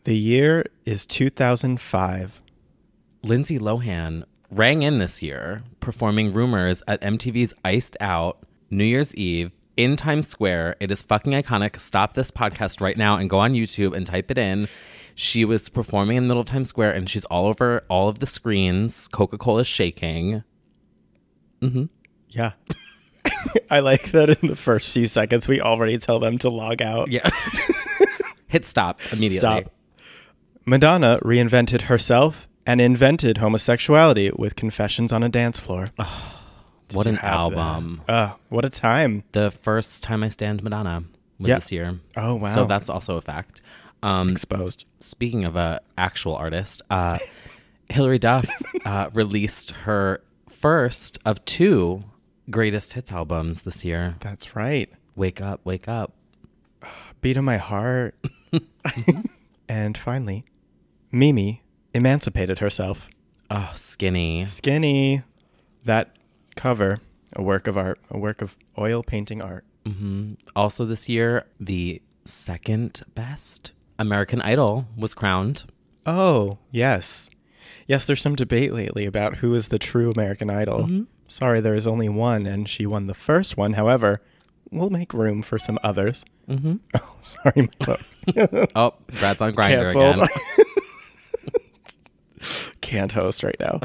The year is 2005. Lindsay Lohan rang in this year, performing Rumors at MTV's Iced Out New Year's Eve in Times Square. It is fucking iconic. Stop this podcast right now and go on YouTube and type it in. She was performing in the middle of Times Square, and she's all over all of the screens. Coca-Cola's shaking. Mm-hmm. Yeah. I like that in the first few seconds, we already tell them to log out. Yeah. Hit stop immediately. Stop. Madonna reinvented herself and invented homosexuality with Confessions on a Dance Floor. Oh, what an album. What a time. The first time I stand Madonna was this year. Oh, wow. So that's also a fact. Exposed. Speaking of an actual artist, Hilary Duff released her first of 2 greatest hits albums this year. That's right. Wake Up, Wake Up. Beat of My Heart. And finally, Mimi emancipated herself. Oh, Skinny. Skinny. That cover, a work of art, a work of oil painting art. Mm-hmm. Also this year, the second best American Idol was crowned. Oh, yes. Yes, there's some debate lately about who is the true American Idol. Mm-hmm. Sorry, there is only one, and she won the first one. However, we'll make room for some others. Mm-hmm. Oh, sorry, my love. Oh, Brad's on Grindr Canceled. again. Can't host right now.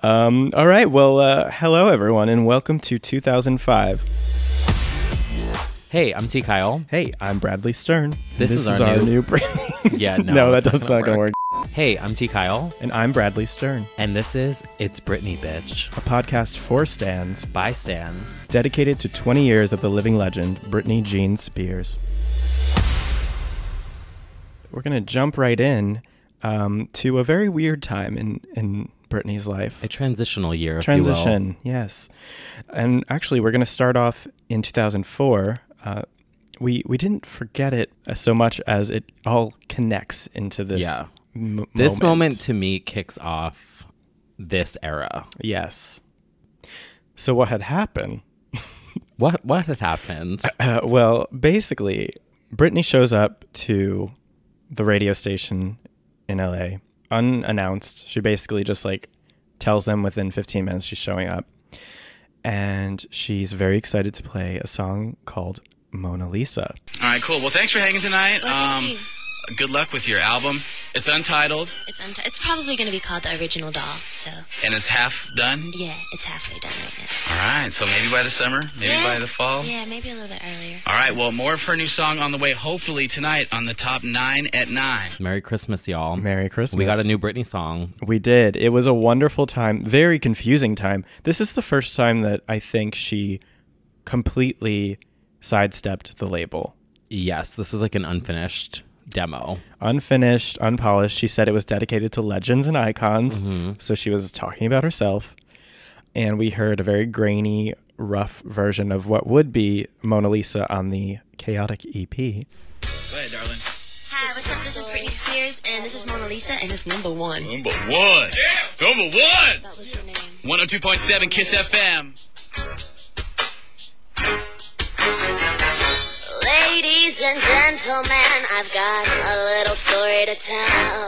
All right. Well, hello, everyone, and welcome to 2005. Hey, I'm T. Kyle. Hey, I'm Bradley Stern. This is our new Britney. Yeah, no, that's not going to work. Hey, I'm T. Kyle. And I'm Bradley Stern. And this is It's Britney, Bitch. A podcast for stans. By stans. Dedicated to 20 years of the living legend, Britney Jean Spears. We're going to jump right in to a very weird time in Britney's life. A transitional year, Transition, if you will. Yes. And actually, we're going to start off in 2004. We didn't forget it so much as it all connects into this This moment to me kicks off this era. Yes. So what had happened? What had happened? Well, basically, Britney shows up to the radio station in LA unannounced. She basically just tells them within 15 minutes she's showing up. And she's very excited to play a song called Mona Lisa. All right, cool. Well, thanks for hanging tonight. Good luck with your album. It's Untitled. It's probably going to be called The Original Doll, so. And it's half done? Yeah, it's halfway done right now. All right, so maybe by the summer, maybe by the fall? Yeah, maybe a little bit earlier. All right, well, more of her new song on the way, hopefully tonight on the top 9 at 9. Merry Christmas, y'all. Merry Christmas. We got a new Britney song. We did. It was a wonderful time, very confusing time. This is the first time that I think she completely sidestepped the label. Yes, this was like an unfinished demo. Unfinished, unpolished. She said it was dedicated to legends and icons. Mm-hmm. So she was talking about herself. And we heard a very grainy, rough version of what would be Mona Lisa on the Chaotic EP. Go ahead, darling. Hi, what's up? This is Britney Spears, and this is Mona Lisa, and it's number 1. Number 1. Yeah. Number 1. That was her name. 102.7 Kiss FM. Ladies and gentlemen, I've got a little story to tell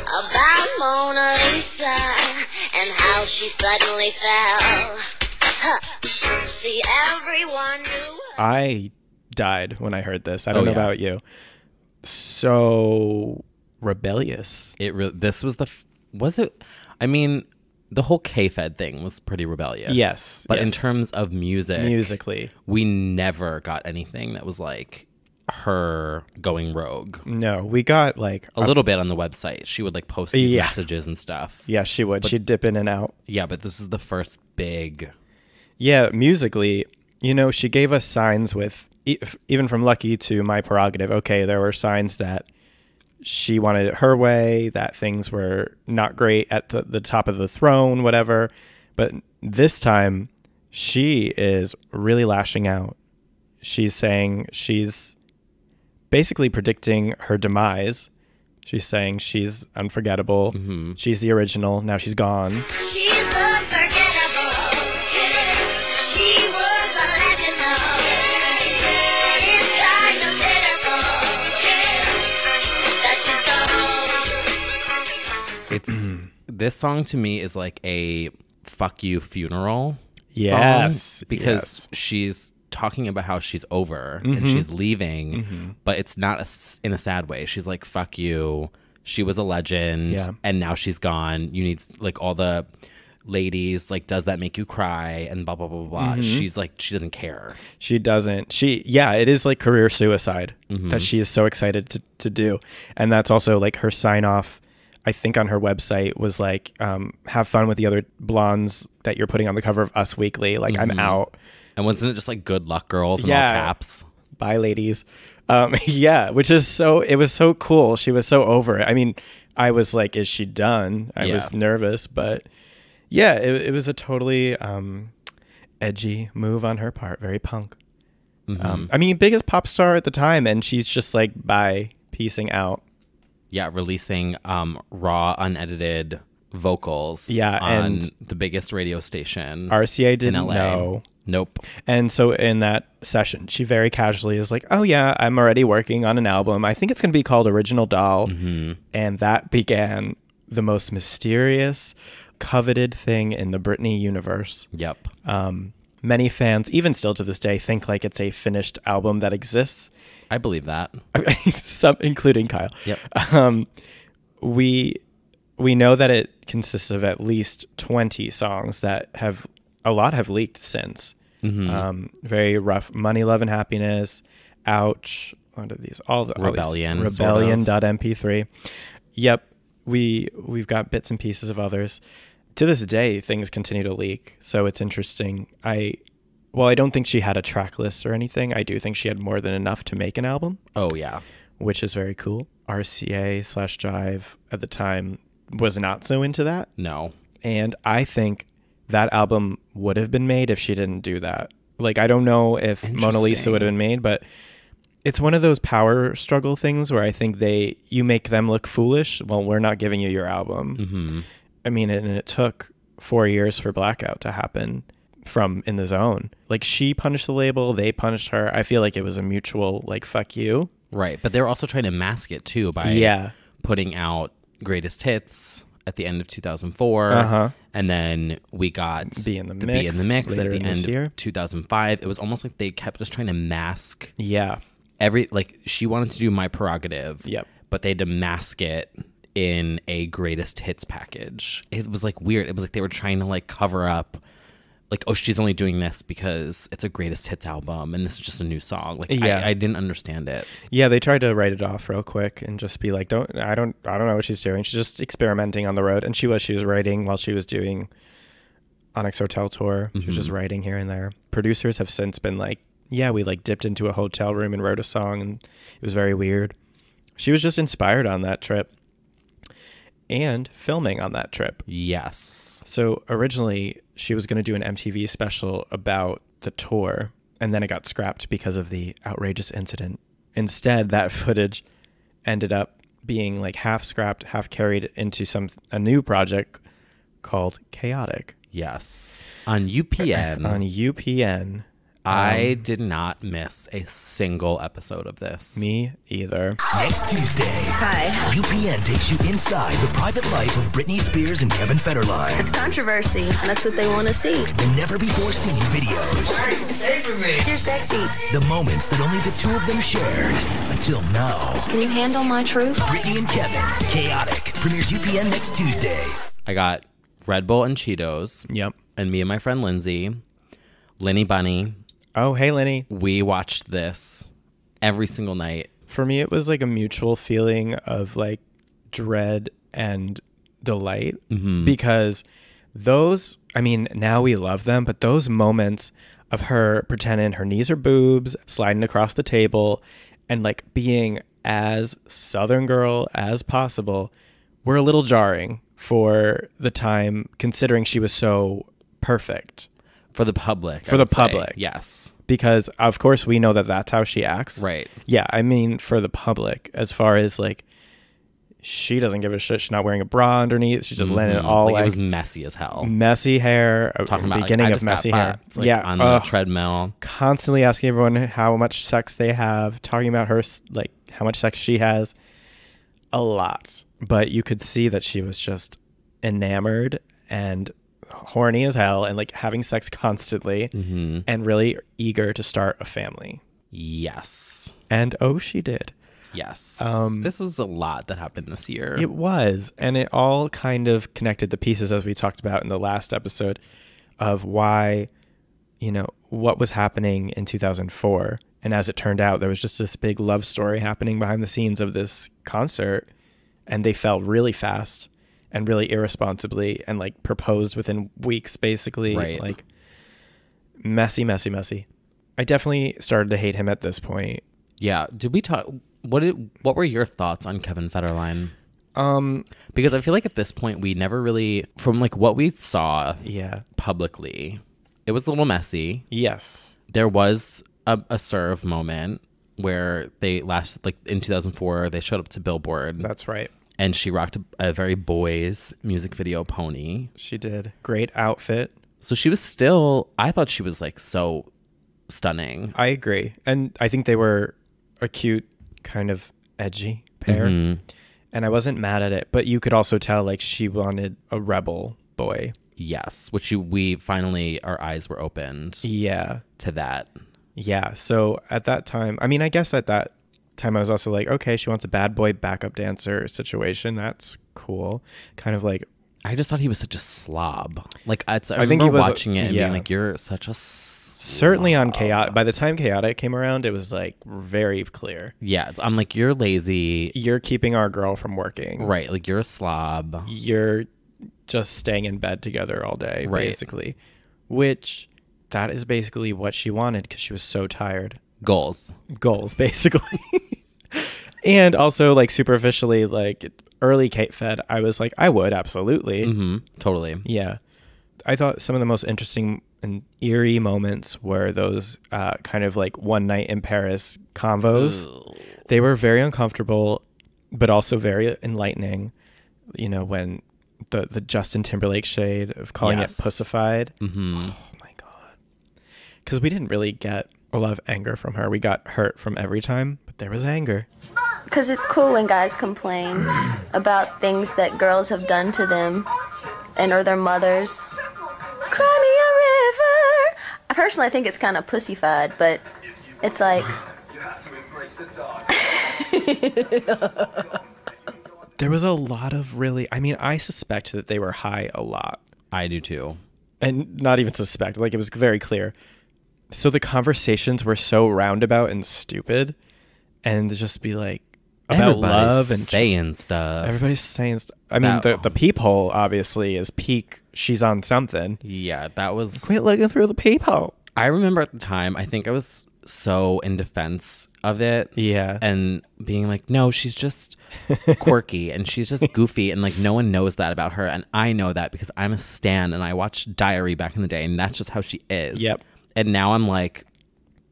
about Mona Lisa and how she suddenly fell. See, everyone knew. I died when I heard this. I don't know about you. So rebellious. This was was it? I mean, the whole K-Fed thing was pretty rebellious. Yes. But in terms of musically, we never got anything that was like her going rogue. No, we got a little bit on the website. She would post these messages and stuff. Yeah, she would. She'd dip in and out. Yeah, but this is the first big. Yeah, musically, she gave us signs with, even from Lucky to My Prerogative. Okay, there were signs that she wanted it her way, that things were not great at the top of the throne, whatever. But this time, she is really lashing out. She's saying she's basically predicting her demise. She's saying she's unforgettable. Mm-hmm. She's the original. Now she's gone. She's unforgettable. She was a legend, though. Inside this song to me is like a fuck you funeral Yes. song because she's talking about how she's over and she's leaving, but it's not in a sad way. She's like, fuck you. She was a legend and now she's gone. You need like all the ladies, like, does that make you cry? And blah, blah, blah, blah. She's like, she doesn't care. She doesn't. It is like career suicide that she is so excited to do. And that's also like her sign off, I think on her website was like, have fun with the other blondes that you're putting on the cover of Us Weekly. Like, I'm out. And wasn't it just like good luck girls in all caps? Bye, ladies. Which is it was so cool. She was so over it. I mean, I was like, is she done? I was nervous, but yeah, it was a totally edgy move on her part. Very punk. I mean, biggest pop star at the time, and she's just like, bye, peacing out. Yeah, releasing raw, unedited vocals on and the biggest radio station. RCA didn't in LA. know. Nope. And so in that session, she very casually is like, oh yeah, I'm already working on an album. I think it's going to be called Original Doll. And that began the most mysterious, coveted thing in the Britney universe. Yep. Many fans, even still to this day, think like it's a finished album that exists. I believe that. Some, including Kyle. Yep. We know that it consists of at least 20 songs that a lot have leaked since. Very rough. Money, Love, and Happiness. Ouch. What are these? Rebellion. Rebellion.mp3. Yep. We've got bits and pieces of others. To this day, things continue to leak. So it's interesting. I don't think she had a track list or anything. I do think she had more than enough to make an album. Oh, yeah. Which is very cool. RCA/Jive at the time was not so into that. No. And I think that album would have been made if she didn't do that. Like, I don't know if Mona Lisa would have been made, but it's one of those power struggle things where I think you make them look foolish. Well, we're not giving you your album. I mean, and it took 4 years for Blackout to happen from In the Zone. Like, she punished the label, they punished her. I feel like it was a mutual, like, fuck you. Right. But they were also trying to mask it too by putting out greatest hits at the end of 2004. And then we got Be in the Mix at the end of 2005. It was almost like they kept just trying to mask. Yeah. She wanted to do My Prerogative. Yep. But they had to mask it in a greatest hits package. It was like weird. It was like they were trying to like cover up, like, oh, she's only doing this because it's a greatest hits album and this is just a new song. Like, I didn't understand it. Yeah, they tried to write it off real quick and just be like, I don't know what she's doing. She's just experimenting on the road. And she was writing while she was doing Onyx Hotel Tour. She was just writing here and there. Producers have since been like, yeah, we like dipped into a hotel room and wrote a song and it was very weird. She was just inspired on that trip. And filming on that trip. Yes. So originally she was going to do an MTV special about the tour, and then it got scrapped because of the outrageous incident. Instead, that footage ended up being like half scrapped, half carried into a new project called Chaotic. Yes. On UPN. On UPN. I did not miss a single episode of this. Me either. Next Tuesday, UPN takes you inside the private life of Britney Spears and Kevin Federline. It's controversy, and that's what they want to see. The never-before-seen videos. Hey, save me. You're sexy. The moments that only the two of them shared until now. Can you handle my truth? Britney and Kevin, Chaotic, premieres UPN next Tuesday. I got Red Bull and Cheetos. Yep. And me and my friend Lindsay, Linny Bunny. Oh, hey, Lenny. We watched this every single night. For me, it was like a mutual feeling of like dread and delight because those, I mean, now we love them, but those moments of her pretending her knees are boobs, sliding across the table, and like being as Southern girl as possible were a little jarring for the time, considering she was so perfect. For the public. For the public. Yes. Because, of course, we know that that's how she acts. Right. Yeah, I mean, for the public, as far as, like, she doesn't give a shit. She's not wearing a bra underneath. She's just letting it all, like, it was messy as hell. Messy hair. Talking about, beginning like, of messy hair. It's like on the treadmill. Constantly asking everyone how much sex they have. Talking about her, like, how much sex she has. A lot. But you could see that she was just enamored and horny as hell and like having sex constantly and really eager to start a family. Yes. And oh, she did. Yes. This was a lot that happened this year. It was. And it all kind of connected the pieces, as we talked about in the last episode, of why, you know, what was happening in 2004. And as it turned out, there was just this big love story happening behind the scenes of this concert. And they fell really fast and really irresponsibly and like proposed within weeks, basically. Right. Like messy. I definitely started to hate him at this point. Yeah. Did we talk? What were your thoughts on Kevin Federline? Because I feel like at this point we never really, from like what we saw publicly, it was a little messy. Yes. There was a serve moment where they lasted, like in 2004, they showed up to Billboard. That's right. And she rocked a very boys music video pony. She did. Great outfit. So she was still, I thought she was like so stunning. I agree. And I think they were a cute, kind of edgy pair. And I wasn't mad at it, but you could also tell like she wanted a rebel boy. Yes, which we finally, our eyes were opened. Yeah. To that. Yeah. So at that time, I mean, I guess at that time I was also like, okay, she wants a bad boy backup dancer situation. That's cool. Kind of like, I just thought he was such a slob. Like I think he was watching it and being like, you're such a certainly on Chaotic. By the time Chaotic came around, it was like very clear. Yeah, I'm like, you're lazy. You're keeping our girl from working. Right. Like you're a slob. You're just staying in bed together all day, right. Basically. Which that is basically what she wanted because she was so tired. Goals, basically. And also like superficially, like early Kate Fed, I was like, I would absolutely. Totally. Yeah. I thought some of the most interesting and eerie moments were those kind of like one night in Paris convos. Ugh. They were very uncomfortable, but also very enlightening. You know, when the Justin Timberlake shade of calling it pussified. Oh my God. Because we didn't really get a lot of anger from her. We got hurt from every time, but there was anger. Because it's cool when guys complain about things that girls have done to them or their mothers. Cry me a river. I personally think it's kind of pussified, but it's like... You have to embrace the dark. There was a lot of really... I mean, I suspect that they were high a lot. I do too. And not even suspect. Like, it was very clear. So the conversations were so roundabout and stupid. And just be like... about love and saying stuff. Everybody's saying stuff. I mean, the peephole obviously is peak. She's on something. Yeah, that was. Quit looking through the peephole. I remember at the time, I think I was so in defense of it. Yeah. And being like, no, she's just quirky and she's just goofy. And like, no one knows that about her. And I know that because I'm a stan and I watched Diary back in the day and that's just how she is. Yep. And now I'm like,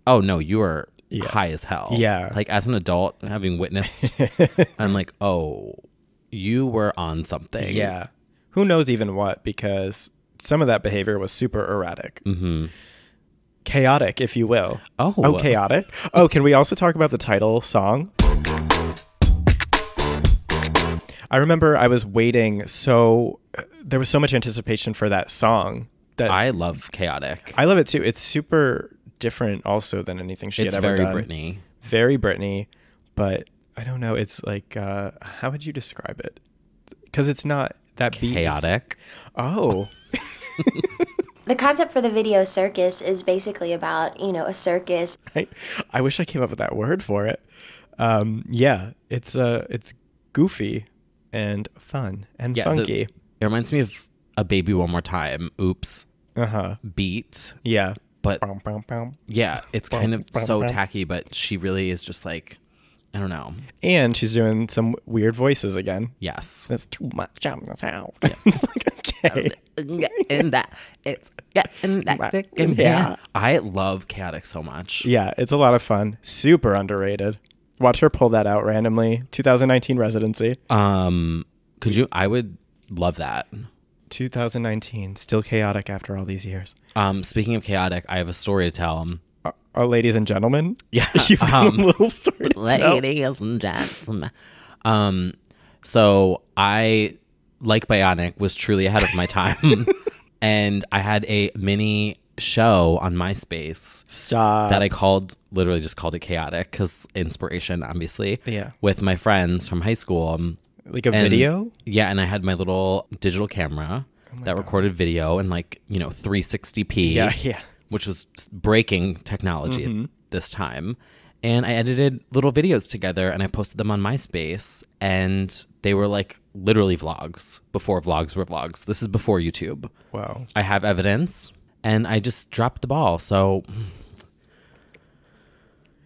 oh no, you are high as hell. Yeah. Like as an adult, having witnessed, I'm like, oh, you were on something. Yeah. Who knows even what, because some of that behavior was super erratic. Chaotic, if you will. Oh, chaotic. Oh, can we also talk about the title song? I remember I was waiting there was so much anticipation for that song. That I love Chaotic. I love it too. It's super different also than anything she had ever done. It's very Britney. Very Britney, but I don't know. It's like, how would you describe it? Because it's not that beat. Chaotic. Oh. The concept for the video Circus is basically about, a circus. I wish I came up with that word for it. Yeah, it's goofy and fun and funky. It reminds me of A Baby One More Time. Oops. Beat. Yeah. But yeah, it's kind of so tacky, but she really is just like, I don't know. And she's doing some weird voices again. Yes. That's too much. Yeah. It's like, okay. It's getting that. Yeah. I love Chaotic so much. Yeah, it's a lot of fun. Super underrated. Watch her pull that out randomly. 2019 residency. I would love that. 2019, still chaotic after all these years. Speaking of chaotic, I have a story to tell. Ladies and gentlemen, yeah, you've got a little story to tell. Ladies and gentlemen. So I like Bionic, was truly ahead of my time. And I had a mini show on MySpace that I literally just called it Chaotic, because inspiration, obviously. Yeah. With my friends from high school. Like a video? Yeah, and I had my little digital camera that recorded video in 360p. Yeah. Which was breaking technology at this time. And I edited little videos together and I posted them on MySpace, and they were literally vlogs before vlogs were vlogs. This is before YouTube. Wow. I have evidence, and I just dropped the ball. So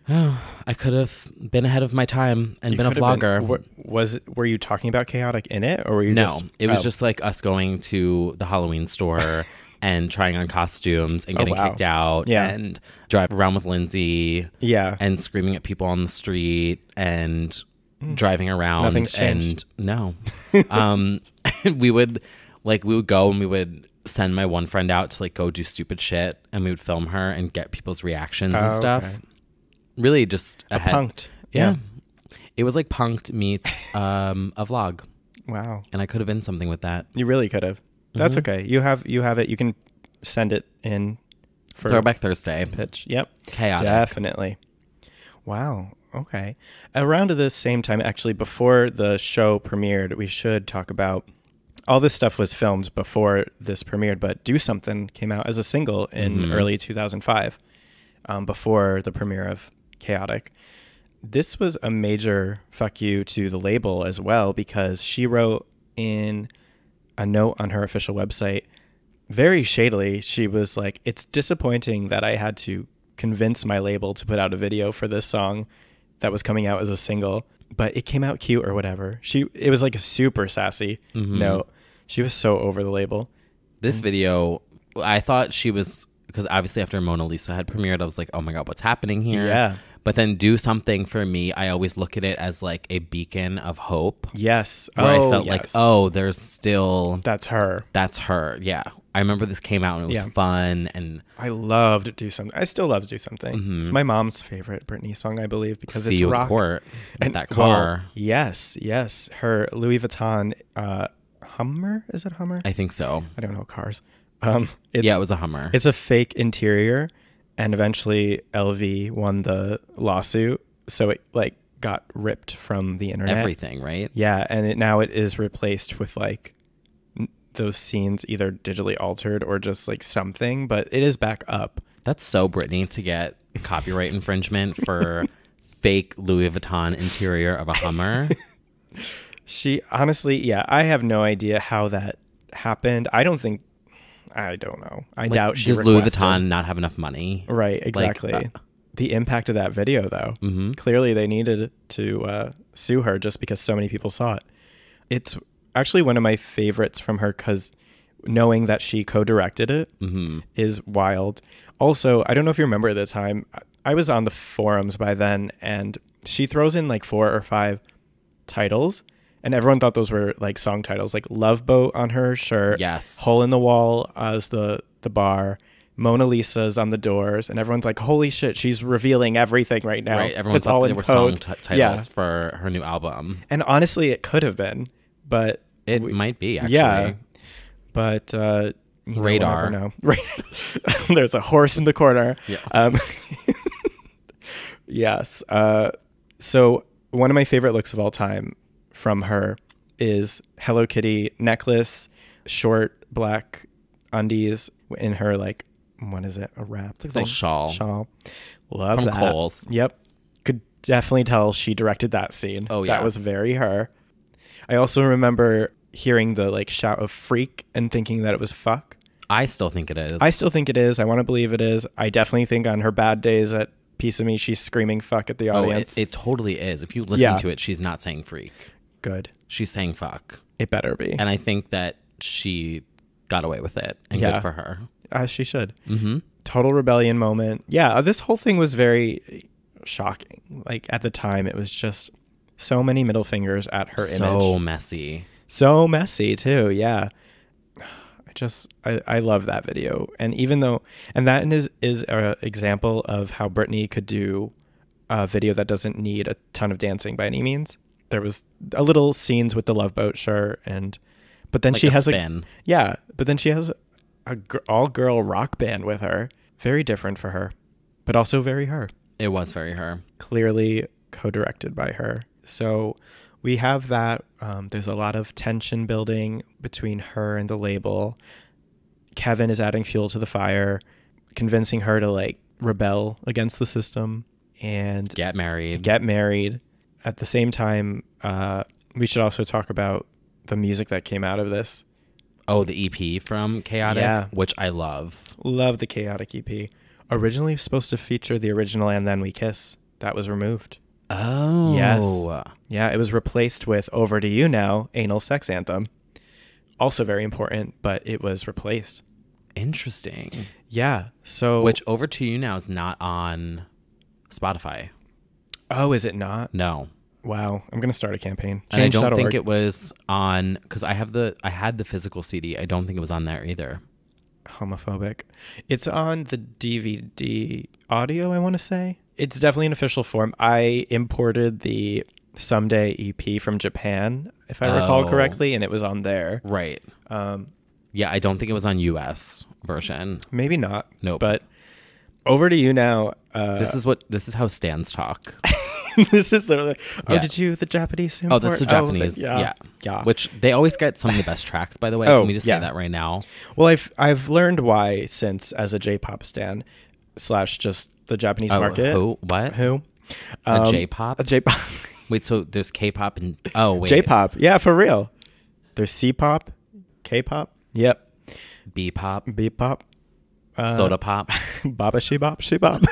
I could have been ahead of my time and been a vlogger. Were you talking about Chaotic in it, or were you just... No, it was just us going to the Halloween store and trying on costumes and getting kicked out and driving around with Lindsay and screaming at people on the street and driving around. Nothing's changed. And no. we would go and we would send my one friend out to go do stupid shit, and we would film her and get people's reactions and stuff. Okay. Really just punked. Yeah. It was like punked meets a vlog. Wow. And I could have been something with that. You really could have. That's okay. You have it. You can send it in for Throwback Thursday pitch. Yep. Chaotic. Definitely. Wow. Okay. Around the same time, actually, before the show premiered, we should talk about all this stuff was filmed before this premiered, but Do Something came out as a single in early 2005, before the premiere of Chaotic. This was a major fuck you to the label as well, because she wrote in a note on her official website, very shadily, she was like, "It's disappointing that I had to convince my label to put out a video for this song that was coming out as a single, but it came out cute," or whatever. It was like a super sassy note. She was so over the label. This video, I thought she was, because obviously after Mona Lisa had premiered, I was like, oh my God, what's happening here? Yeah. But then Do Something, for me, I always look at it as a beacon of hope. Yes. Where I felt there's still... That's her. That's her, yeah. I remember this came out and it was fun, and... I loved Do Something. I still love Do Something. It's my mom's favorite Britney song, I believe, because See it's You rock. in Court, and that car. Well, yes. Her Louis Vuitton Hummer? Is it Hummer? I think so. I don't know cars. It was a Hummer. It's a fake interior, and eventually LV won the lawsuit, so it got ripped from the internet. Everything, right? Yeah, and now it is replaced with those scenes either digitally altered or just something, but it is back up. That's so Britney to get copyright infringement for fake Louis Vuitton interior of a Hummer. She honestly, I have no idea how that happened. I don't know. I doubt she does requested. Louis Vuitton not have enough money? Right, exactly. The impact of that video, though. Clearly they needed to sue her just because so many people saw it. It's actually one of my favorites from her, because knowing that she co-directed it is wild. Also, I don't know if you remember at the time, I was on the forums by then, and she throws in 4 or 5 titles, and everyone thought those were song titles, like Love Boat on her shirt, yes, Hole in the Wall as the bar, Mona Lisa's on the doors, and everyone's like, holy shit, she's revealing everything right now. Right, everyone thought they were song titles for her new album. And honestly, it could have been, but... It might be, actually. Yeah, but... Radar. No. There's a horse in the corner. Yeah. Yes. So one of my favorite looks of all time from her is Hello Kitty necklace, short black undies in her what is it? A wrap? It's a little shawl. Love from that. Kohl's. Yep. Could definitely tell she directed that scene. Oh, yeah. That was very her. I also remember hearing the shout of freak and thinking that it was fuck. I still think it is. I still think it is. I want to believe it is. I definitely think on her bad days at Piece of Me, she's screaming fuck at the audience. It totally is. If you listen to it, she's not saying freak. Good. She's saying fuck. It better be. And I think that she got away with it, and good for her. As she should. Total rebellion moment. Yeah, this whole thing was very shocking. At the time, it was just so many middle fingers at her image. So messy. So messy, too, yeah. I love that video. And even though, and that is an example of how Britney could do a video that doesn't need a ton of dancing by any means. There was a little scenes with the Love Boat, sure, But then Like she a has spin. but then she has a all-girl rock band with her. Very different for her, but also very her. It was very her. Clearly co-directed by her. So we have that. There's a lot of tension building between her and the label. Kevin is adding fuel to the fire, convincing her to like rebel against the system and Get married. At the same time, we should also talk about the music that came out of this. Oh, the EP from Chaotic, Yeah. which I love. Love the Chaotic EP. Originally supposed to feature the original And Then We Kiss. That was removed. Oh. Yes. Yeah, it was replaced with Over to You Now, Anal Sex Anthem. Also very important, but it was replaced. Interesting. Yeah. So Which Over to You Now is not on Spotify. Oh, is it not? No. Wow. I'm going to start a campaign. And I don't Change.org. think it was on, because I had the physical CD. I don't think it was on there either. Homophobic. It's on the DVD audio, I want to say. It's definitely an official form. I imported the Someday EP from Japan, if I recall Oh. correctly, and it was on there. Right. Yeah, I don't think it was on US version. Maybe not. Nope. But Over to You Now. This is how stands talk. This is literally. Oh, Yeah. did you the Japanese? Oh, that's the Japanese. Yeah. Which they always get some of the best tracks, by the way. Oh, Can we just yeah. say that right now? Well, I've learned why since as a J-pop stan / just the Japanese market. Who? What? Who? A J-pop? A J-pop. Wait, so there's K-pop and wait. J-pop. Yeah, for real. There's C-pop, K-pop. Yep. B-pop, B-pop. soda pop. Baba Shebop Shebop.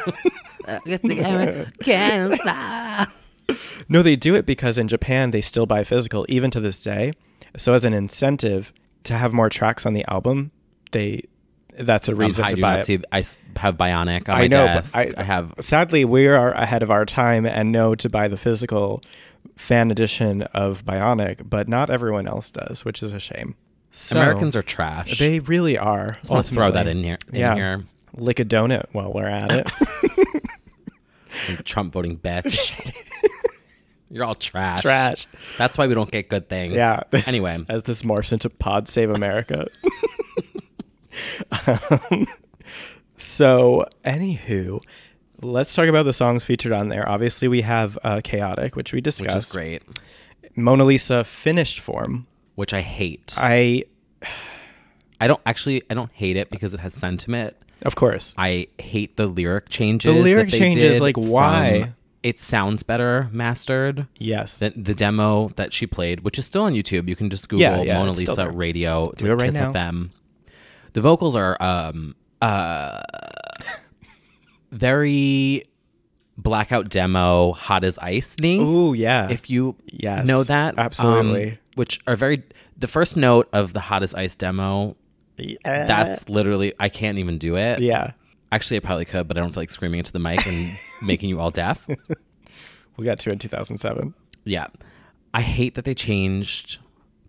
No, they do it because in Japan they still buy physical even to this day. So as an incentive to have more tracks on the album, that's a reason to buy it. I have Bionic on I my know, desk. but I have. Sadly, we are ahead of our time and know to buy the physical fan edition of Bionic, but not everyone else does, which is a shame. So, Americans are trash. They really are. Just want to throw that ultimately. in here. Lick a donut while we're at it. Trump voting bitch. You're all trash. Trash. That's why we don't get good things. Yeah. Anyway. As this morphs into Pod Save America. So, anywho, let's talk about the songs featured on there. Obviously, we have Chaotic, which we discussed. Which is great. Mona Lisa, finished form. Which I hate. I don't hate it because it has sentiment. Of course. I hate the lyric changes. The lyric that they changes, did like, why? from It Sounds Better mastered. Yes. The demo that she played, which is still on YouTube. You can just Google Yeah, Mona it's still Lisa there. radio. It's Do like it right Kiss now. FM. The vocals are very Blackout Demo, Hot as Ice thing. Ooh, yeah. If you Yes, know that. absolutely. Which are the first note of the Hot as Ice demo, that's literally, I can't even do it. Yeah. Actually, I probably could, but I don't feel like screaming into the mic and making you all deaf. We got to in 2007. Yeah. I hate that they changed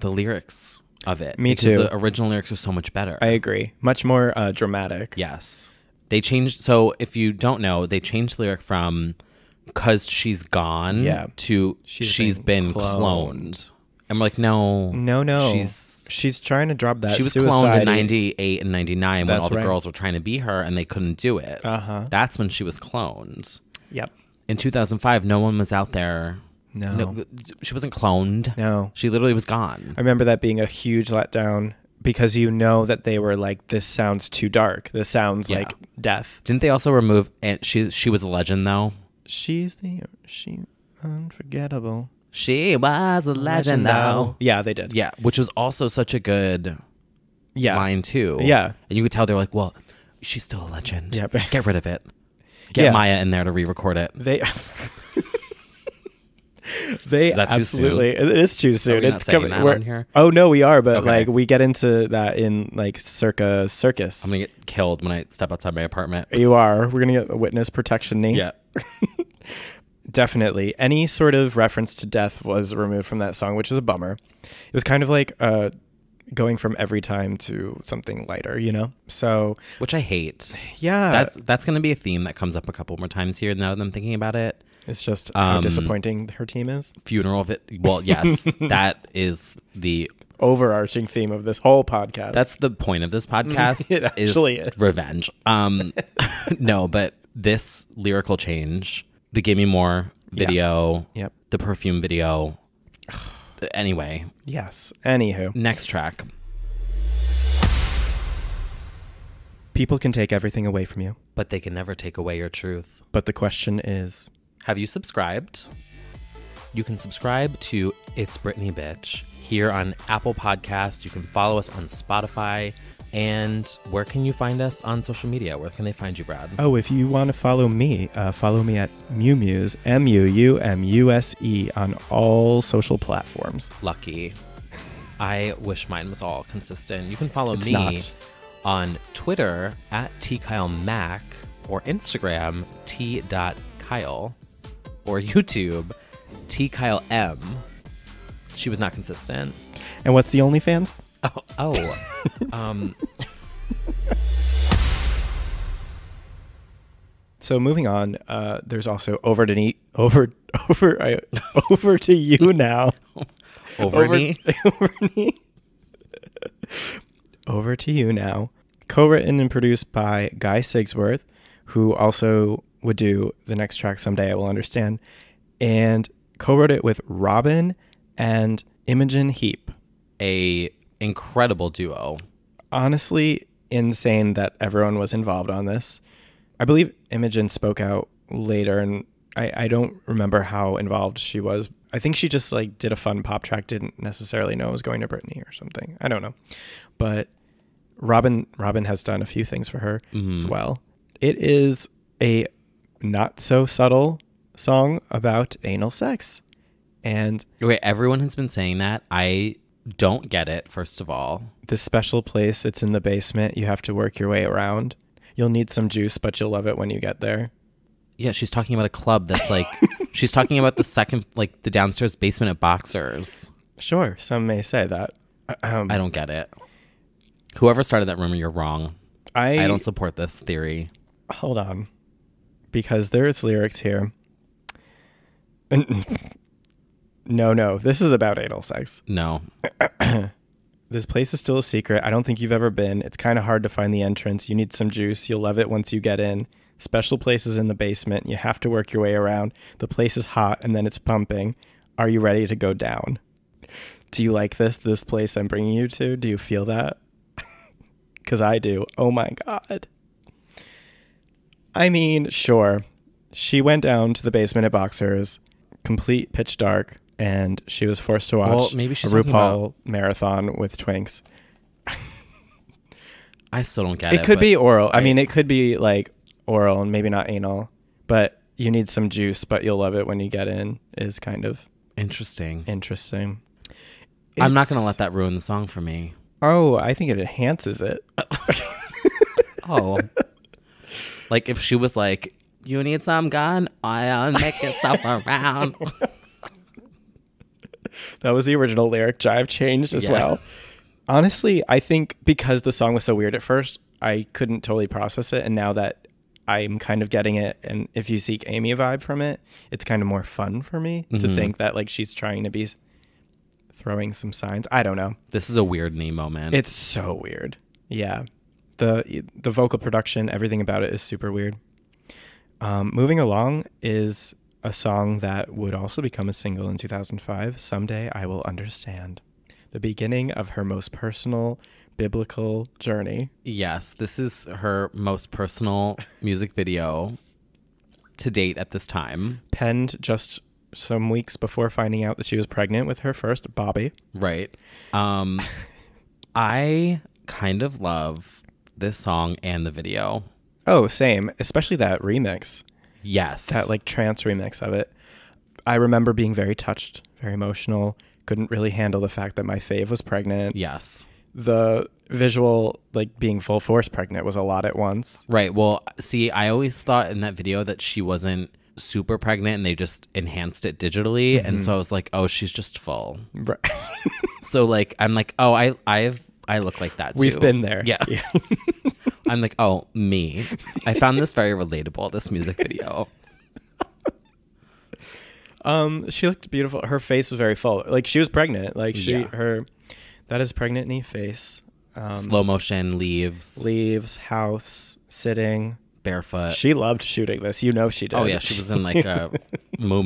the lyrics of it. Me because too. The original lyrics are so much better. I agree. Much more dramatic. Yes. They changed. So if you don't know, they changed the lyric from "cause she's gone" to "she's been cloned." And we're like, no. She's trying to drop that. She was suicide-y. cloned in 98 and 99 when That's all the right. girls were trying to be her and they couldn't do it. That's when she was cloned. Yep. In 2005, no one was out there. No. She wasn't cloned. No. She literally was gone. I remember that being a huge letdown because you know that they were like, this sounds too dark. This sounds like death. Didn't they also remove, and she was a legend though? She unforgettable. She was a legend though. Yeah, they did. Yeah, which was also such a good line too. Yeah. And you could tell they were like, well, she's still a legend. Yep. Get rid of it. Get Maya in there to re-record it. They Is that too absolutely. soon? It is too soon. Are we not It's saying coming. that on here? Oh no, we are, but Okay. like we get into that in like Circus. I'm gonna get killed when I step outside my apartment. You are. We're gonna get a witness protection knee. Yeah. Definitely. Any sort of reference to death was removed from that song, which is a bummer. It was kind of like going from Every Time to something lighter, you know? So, Which I hate. yeah. That's going to be a theme that comes up a couple more times here now that I'm thinking about it. It's just how disappointing her team is. Well, yes, that is the overarching theme of this whole podcast. That's the point of this podcast. It actually is revenge. No, but this lyrical change, the Give Me More video, the Perfume video. Anyway. Yes. Anywho. Next track. People can take everything away from you, but they can never take away your truth. But the question is, have you subscribed? You can subscribe to It's Britney Bitch here on Apple Podcasts. You can follow us on Spotify. And where can you find us on social media? Where can they find you, Brad? Oh, if you want to follow me at Mumuse, MUUMUSE on all social platforms. Lucky. I wish mine was all consistent. You can follow me on Twitter at TKyleMac or Instagram t.kyle or YouTube TKyleM. She was not consistent. And what's the OnlyFans? So moving on, there's also over to you now. Over to you now. Co-written and produced by Guy Sigsworth, who also would do the next track Someday I Will Understand, and co-wrote it with Robin and Imogen Heap. A incredible duo. Honestly, insane that everyone was involved on this. I believe Imogen spoke out later, and I don't remember how involved she was. I think she just like did a fun pop track, didn't necessarily know it was going to Britney or something. I don't know. But Robin has done a few things for her as well. It is a not so subtle song about anal sex. And wait, everyone has been saying that. I don't get it, first of all. This special place, it's in the basement. You have to work your way around. You'll need some juice, but you'll love it when you get there. Yeah, she's talking about a club that's like, she's talking about the second, like the downstairs basement at Boxers. Sure, some may say that. I don't get it. Whoever started that rumor, you're wrong. I don't support this theory. Hold on. Because there's lyrics here. No, this is about anal sex. No. This place is still a secret. I don't think you've ever been. It's kind of hard to find the entrance. You need some juice. You'll love it once you get in. Special places in the basement. You have to work your way around. The place is hot and then it's pumping. Are you ready to go down? Do you like this place I'm bringing you to? Do you feel that? Because I do. Oh my God. I mean, sure. She went down to the basement at Boxers, complete pitch dark, and she was forced to watch a RuPaul marathon with twinks. I still don't get it. It could be oral. I mean, it could be like oral and maybe not anal, but you need some juice, but you'll love it when you get in is kind of interesting. I'm not going to let that ruin the song for me. Oh, I think it enhances it. Oh. Like if she was like, you need some gun, I'll make it stuff around. That was the original lyric. Jive changed as well. Honestly, I think because the song was so weird at first, I couldn't totally process it. And now that I'm kind of getting it, and if you seek Amy vibe from it, it's kind of more fun for me to think that like she's trying to be throwing some signs. I don't know. This is a weird knee moment. It's so weird. Yeah. The vocal production, everything about it is super weird. Moving along is a song that would also become a single in 2005, Someday I Will Understand. The beginning of her most personal biblical journey. Yes, this is her most personal music video to date at this time. Penned just some weeks before finding out that she was pregnant with her first Bobby. Right. I kind of love this song and the video. Oh, same. Especially that remix. Yes. That like trance remix of it. I remember being very touched, very emotional. Couldn't really handle the fact that my fave was pregnant. Yes. The visual, like being full force pregnant, was a lot at once. Right. Well, see, I always thought in that video that she wasn't super pregnant and they just enhanced it digitally. And so I was like, oh, she's just full. Right. So like, I'm like, oh, I look like that too. We've been there. Yeah. I'm like, oh, me. I found this very relatable, this music video. She looked beautiful. Her face was very full. Like she was pregnant. Like Yeah. that is pregnant-y face. Slow motion, leaves, house, sitting. barefoot. She loved shooting this. You know she did. Oh yeah, she was in like a moo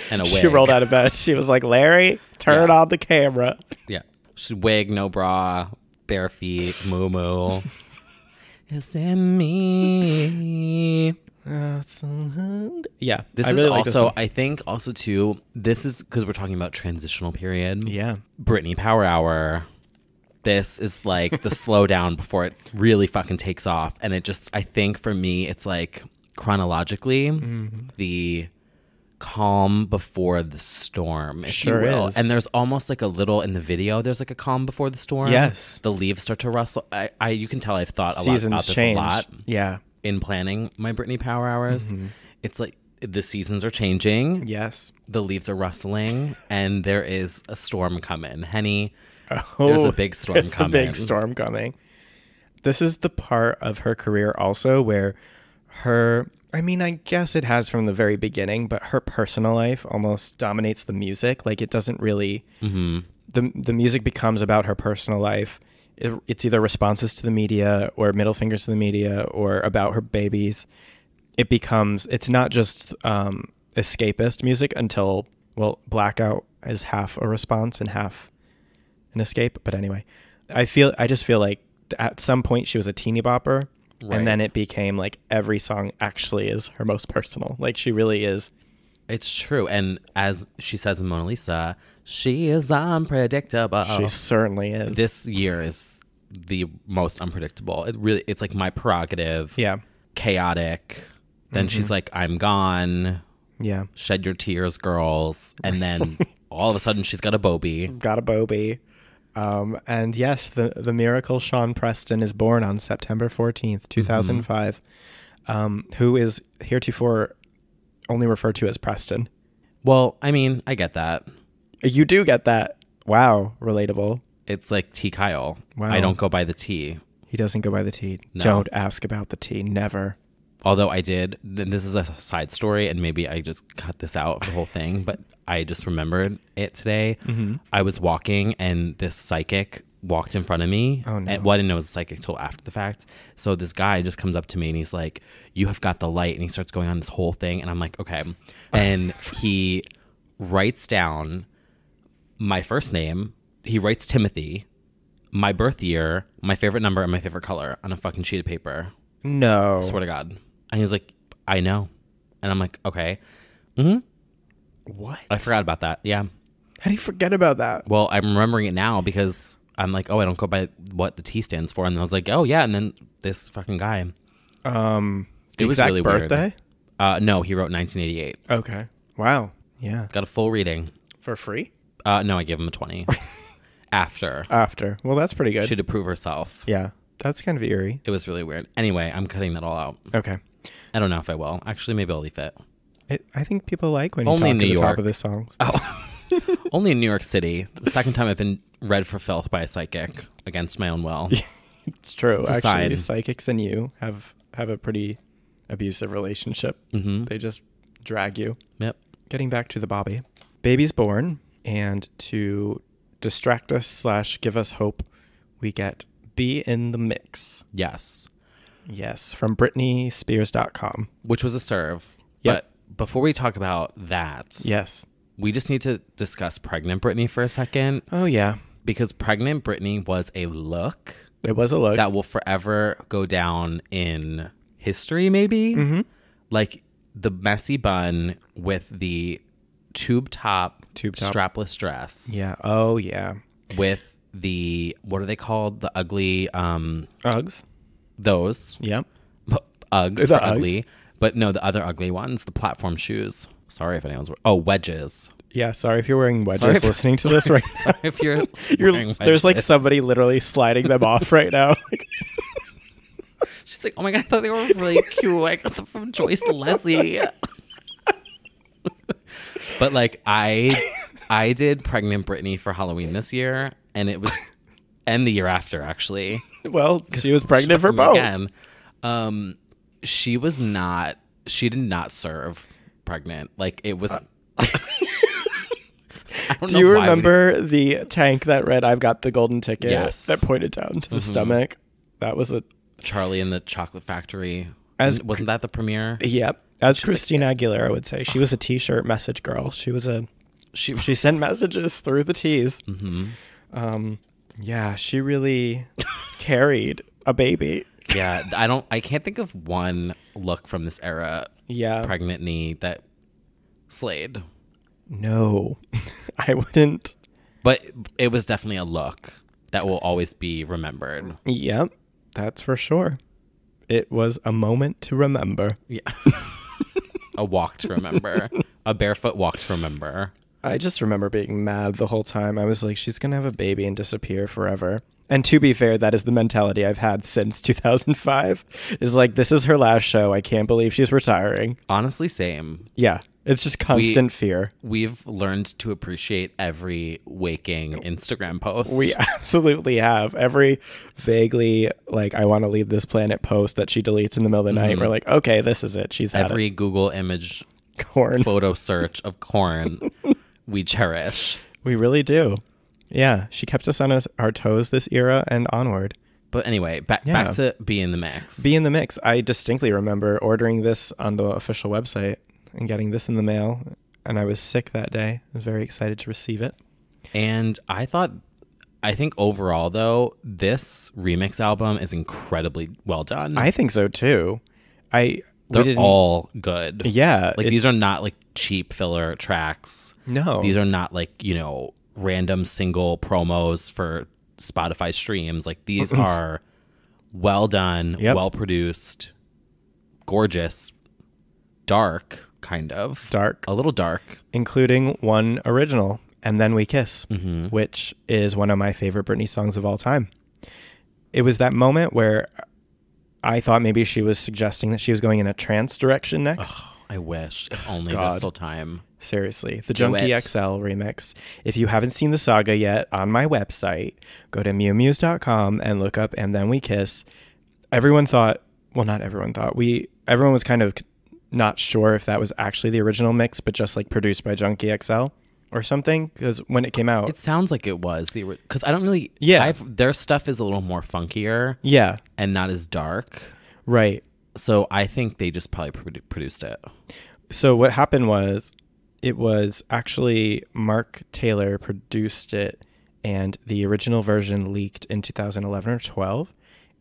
and a wig. She rolled out of bed. She was like, Larry, turn on the camera. Yeah, she wig, no bra, bare feet, moo. It's in me. Yeah, This I is really like this also, one. I think, also too. This is because we're talking about transitional period. Yeah. Britney Power Hour. This is like the slowdown before it really fucking takes off. And it just, I think for me, it's like chronologically the calm before the storm, if Sure you will. is. And there's almost like a little in the video, there's like a calm before the storm. Yes. The leaves start to rustle. You can tell I've thought a Seasons lot about this change. a lot Yeah. in planning my Britney Power Hours. It's like the seasons are changing. Yes. The leaves are rustling, and there is a storm coming. Henny, Oh, there's a big storm there's coming. A big storm coming. This is the part of her career also where I guess it has from the very beginning, but her personal life almost dominates the music. Like it doesn't really, the music becomes about her personal life. It's either responses to the media or middle fingers to the media or about her babies. It's not just escapist music until, Blackout is half a response and half an escape. But anyway, I just feel like at some point she was a teeny bopper, Right. and then it became like every song actually is her most personal. Like she really is. It's true. And as she says in Mona Lisa, she is unpredictable. She certainly is. This year is the most unpredictable. It's like my prerogative. Yeah. Chaotic. Then she's like, I'm gone. Yeah. Shed your tears, girls. And then all of a sudden she's got a Bobby. Got a Bobby. And yes, the miracle Sean Preston is born on September 14th, 2005, who is heretofore only referred to as Preston. Well, I mean, I get that. You do get that. Wow. Relatable. It's like T. Kyle. Wow. I don't go by the T. He doesn't go by the T. No. Don't ask about the T. Never. Although I did, this is a side story, and maybe I just cut this out of the whole thing, but I just remembered it today. I was walking, and this psychic walked in front of me. Oh, no. And, well, I didn't know it was a psychic until after the fact. So this guy just comes up to me, and he's like, you have got the light. And he starts going on this whole thing, and I'm like, okay. And he writes down my first name. He writes Timothy, my birth year, my favorite number, and my favorite color on a fucking sheet of paper. No. I swear to God. And he's like, I know. And I'm like, okay. What? I forgot about that. Yeah. How do you forget about that? Well, I'm remembering it now because I'm like, oh, I don't go by what the T stands for. And then I was like, oh, yeah. And then this fucking guy. It was exact really birthday? weird. No, he wrote 1988. Okay. Wow. Yeah. Got a full reading. For free? No, I gave him a 20. After. Well, that's pretty good. She had to prove herself. Yeah. That's kind of eerie. It was really weird. Anyway, I'm cutting that all out. Okay. I don't know if I will. Actually, maybe I'll leave it. I think people like when you Only talk in at New the top York. of the songs. Oh. Only in New York City. The second time I've been read for filth by a psychic against my own will. It's true. It's a Actually, sign. psychics and you have a pretty abusive relationship. They just drag you. Yep. Getting back to the Bobby. Baby's born, and to distract us / give us hope, we get Be in the Mix. Yes. Yes, from BritneySpears.com. Which was a serve. Yep. But before we talk about that, Yes. we just need to discuss Pregnant Britney for a second. Oh, yeah. Because Pregnant Britney was a look It was a look. that will forever go down in history, maybe. Like the messy bun with the tube top strapless dress. Yeah. Oh, yeah. With the, what are they called? The ugly, Uggs. those. Yep. Uggs Is for that Uggs? ugly. But no, the other ugly ones, the platform shoes. Sorry if anyone's, wedges. Yeah, sorry if you're wearing wedges Sorry if- listening to this right now. Sorry if you're wearing There's like wedges. somebody literally sliding them off right now. She's like, oh my God, I thought they were really cute. I got them from Joyce Leslie. But like I did Pregnant Britney for Halloween this year, and it was, and the year after actually. Well, she was pregnant for both. Again, she did not serve pregnant. Like it was. Do you remember the tank that read "I've got the golden ticket"? Yes. That pointed down to the stomach. That was a Charlie and the Chocolate Factory. Wasn't that the premiere? Yep. As Christina Aguilera would say, she was a T-shirt message girl. She was she sent messages through the T's. Yeah, she really carried a baby. Yeah, I can't think of one look from this era. Yeah. Pregnant knee that slayed. No, I wouldn't. But it was definitely a look that will always be remembered. Yep, that's for sure. It was a moment to remember. Yeah. A walk to remember. A barefoot walk to remember. I just remember being mad the whole time. I was like, she's going to have a baby and disappear forever. And to be fair, that is the mentality I've had since 2005. Is like, this is her last show. I can't believe she's retiring. Honestly, same. Yeah. It's just constant fear. We've learned to appreciate every waking Instagram post. We absolutely have. Every vaguely, like, I want to leave this planet post that she deletes in the middle of the night. We're like, okay, this is it. She's had every it. Google image Corn. photo search of corn we cherish. We really do. Yeah. She kept us on our toes this era and onward. But anyway, back to Be in the Mix. Be in the Mix. I distinctly remember ordering this on the official website and getting this in the mail, and I was sick that day. I was very excited to receive it. And I think overall, though, this remix album is incredibly well done. I think so, too. They're all good. Yeah. Like, these are not, like, cheap filler tracks. No. These are not, like, you know, random single promos for Spotify streams. Like, these are well done, well produced, gorgeous, dark. Kind of. Dark. A little dark. Including one original, And Then We Kiss, which is one of my favorite Britney songs of all time. It was that moment where I thought maybe she was suggesting that she was going in a trance direction next. Oh, I wish. If only there's still time. Seriously. The Junkie XL remix. If you haven't seen the saga yet, on my website, go to mewmews.com and look up And Then We Kiss. Everyone thought, well, not everyone thought. Everyone was kind of not sure if that was actually the original mix, but just like produced by Junkie XL or something. Because when it came out, it sounds like it was because I don't really. Yeah, their stuff is a little more funkier. Yeah, and not as dark. Right. So I think they just probably produced it. So what happened was, it was actually Mark Taylor produced it, and the original version leaked in 2011 or 12.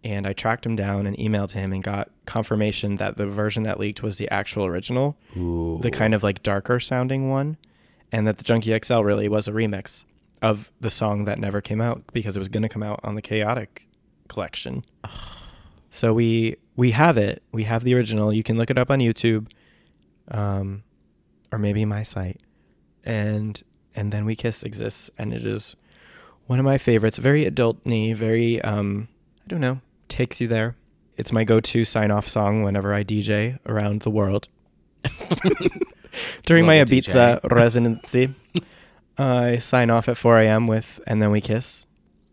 And I tracked him down and emailed him and got confirmation that the version that leaked was the actual original, the kind of like darker sounding one, and that the Junkie XL really was a remix of the song that never came out because it was going to come out on the Chaotic collection. So we have it. We have the original. You can look it up on YouTube, or maybe my site. And Then We Kiss exists, and it is one of my favorites. Very adult-y, very I don't know, takes you there. It's my go-to sign-off song whenever I DJ around the world. During my Ibiza residency, I sign off at 4 a.m. with And Then We Kiss.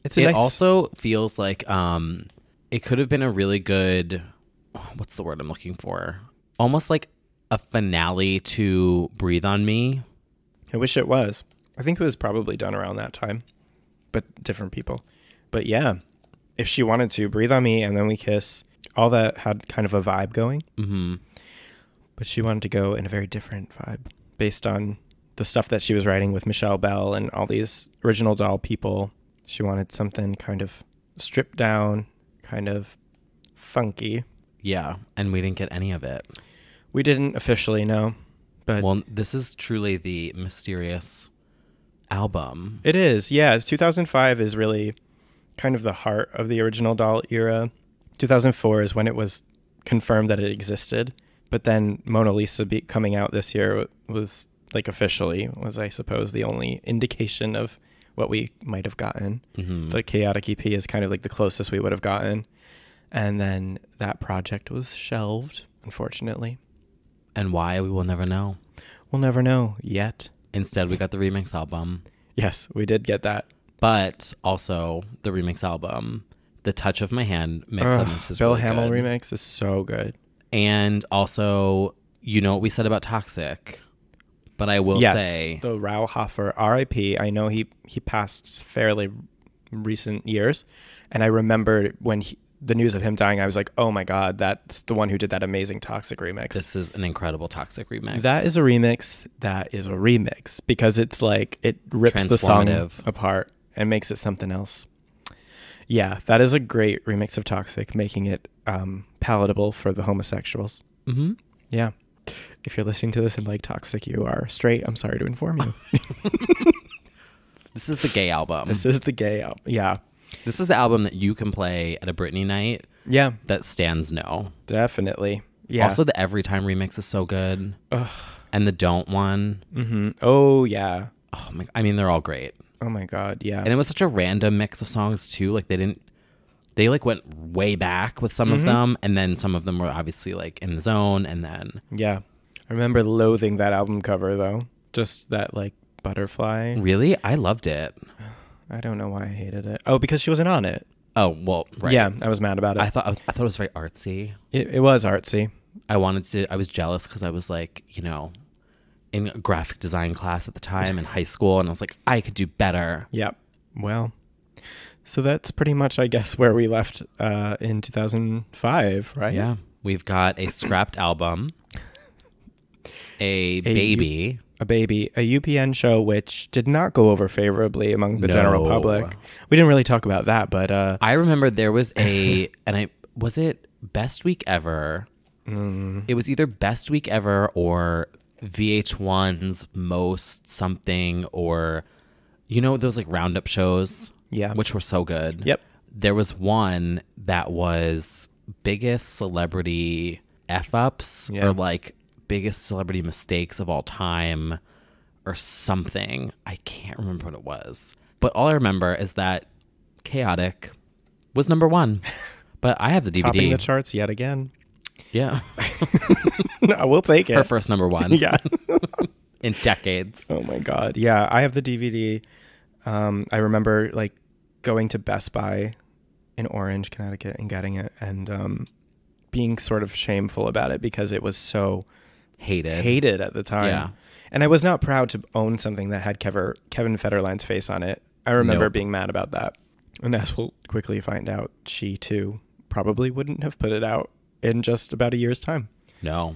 It also feels like it could have been a really good, what's the word I'm looking for? Almost like a finale to Breathe on Me. I wish it was. I think it was probably done around that time, but different people. But yeah, if she wanted to, Breathe on Me, And Then We Kiss, all that had kind of a vibe going. Mm-hmm. But she wanted to go in a very different vibe based on the stuff that she was writing with Michelle Bell and all these original doll people. She wanted something kind of stripped down, kind of funky. Yeah, and we didn't get any of it. We didn't officially, no. But well, this is truly the mysterious album. It is, yeah. 2005 is really kind of the heart of the original doll era. 2004 is when it was confirmed that it existed. But then Mona Lisa coming out this year was, like, officially, was, I suppose, the only indication of what we might have gotten. Mm-hmm. The Chaotic EP is kind of like the closest we would have gotten. And then that project was shelved, unfortunately. And why, we will never know. We'll never know yet. Instead, we got the remix album. Yes, we did get that. But also, the remix album, the Touch of My Hand mix on this is Bill really Hamill good. remix is so good. And also, you know what we said about Toxic, but I will Yes, say the Rauhofer, R.I.P. I know he passed fairly recent years, and I remember when the news of him dying, I was like, oh my God, that's the one who did that amazing Toxic remix. this is an incredible Toxic remix. That is a remix. That is a remix because it's like it rips the song apart and makes it something else. Yeah, that is a great remix of Toxic, making it palatable for the homosexuals. Mm-hmm. Yeah. If you're listening to this and like Toxic, you are straight. I'm sorry to inform you. This is the gay album. This is the gay album. Yeah. This is the album that you can play at a Britney night. Yeah. That stands no. Definitely. Yeah. Also, the Every Time remix is so good. Ugh. And the Don't one. Mm-hmm. Oh, yeah. Oh my, I mean, they're all great. Oh my God. Yeah. And it was such a random mix of songs too. Like they like went way back with some of them. And then some of them were obviously like in the zone. And then. Yeah. I remember loathing that album cover though. Just that like butterfly. Really? I loved it. I don't know why I hated it. Oh, because she wasn't on it. Oh, well, right. Yeah, I was mad about it. I thought it was very artsy. It was artsy. I was jealous because I was like, you know, in a graphic design class at the time in high school. And I was like, I could do better. Yep. Well, so that's pretty much, I guess, where we left in 2005, right? Yeah. We've got a scrapped album, a baby, a UPN show, which did not go over favorably among the general public. We didn't really talk about that, but I remember there was was it Best Week Ever? It was either Best Week Ever or VH1's Most Something, or you know those like roundup shows, which were so good. Yep. There was one that was biggest celebrity f-ups or like biggest celebrity mistakes of all time or something. I can't remember what it was. But all I remember is that Chaotic was number 1. But I have the DVD. Topping the charts yet again. Yeah. No, we'll take it. Her first number 1. Yeah. In decades. Oh my God. Yeah, I have the DVD. I remember like going to Best Buy in Orange, Connecticut and getting it and being sort of shameful about it because it was so hated at the time. Yeah. And I was not proud to own something that had Kevin Federline's face on it. I remember being mad about that. And as we'll quickly find out, she too probably wouldn't have put it out in just about a year's time. No.